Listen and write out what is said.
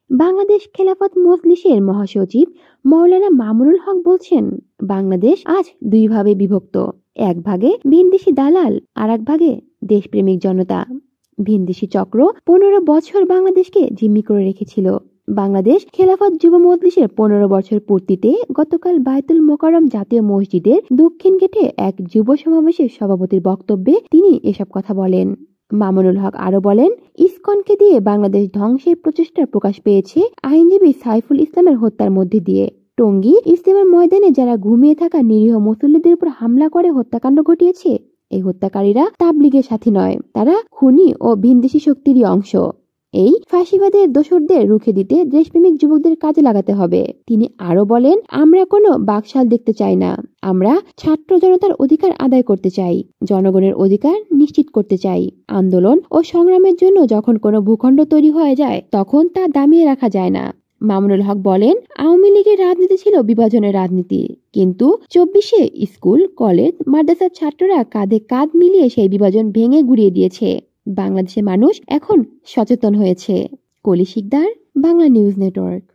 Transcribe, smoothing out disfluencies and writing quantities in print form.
বাংলাদেশ খেলাফত মজলিসের মহাসচিব মাওলানা মামুনুল হক বলছেন, বাংলাদেশ আজ দুই ভাগে বিভক্ত। এক ভাগে ভিনদেশি দালাল, আর এক ভাগে দেশপ্রেমিক জনতা। ভিনদেশি চক্র 15 বছর বাংলাদেশকে জিম্মি করে রেখেছিল। বাংলাদেশ খেলাফত যুব মজলিসের 15 বছর পূর্তিতে গতকাল বায়তুল মোকাররম জাতীয় মসজিদের দক্ষিণ গেটে এক যুব সমাবেশের সভাপতির বক্তব্যে তিনি এসব কথা বলেন। মামুনুল হক আরো বলেন, ইসকনকে দিয়ে বাংলাদেশ ধ্বংসের প্রচেষ্টা প্রকাশ পেয়েছে আইনজীবী সাইফুল ইসলামের হত্যার মধ্যে দিয়ে। টঙ্গী ইজতেমার ময়দানে যারা ঘুমিয়ে থাকা নিরীহ মুসল্লিদের উপর হামলা করে হত্যাকাণ্ড ঘটিয়েছে, এই হত্যাকারীরা তাবলীগের সাথী নয়, তারা খুনি ও ভিনদেশি শক্তিরই অংশ। এই ফাঁসিবাদের দোসরদের রুখে দিতে দেশপ্রেমিক যুবকদের কাজে লাগাতে হবে। তিনি আরো বলেন, আমরা কোনো বাকশাল দেখতে চাই না, আমরা ছাত্র জনতার অধিকার আদায় করতে চাই, জনগণের অধিকার নিশ্চিত করতে চাই। আন্দোলন ও সংগ্রামের জন্য যখন কোনো ভূখণ্ড তৈরি হয়ে যায়, তখন তা দামিয়ে রাখা যায় না। মামুনুল হক বলেন, আওয়ামী লীগের রাজনীতি ছিল বিভাজনের রাজনীতি, কিন্তু 24-এ স্কুল, কলেজ, মাদ্রাসার ছাত্ররা কাঁধে কাঁধ মিলিয়ে সেই বিভাজন ভেঙে গুড়িয়ে দিয়েছে। বাংলাদেশের মানুষ এখন সচেতন হয়েছে। কলি শিকদার, বাংলা নিউজ নেটওয়ার্ক।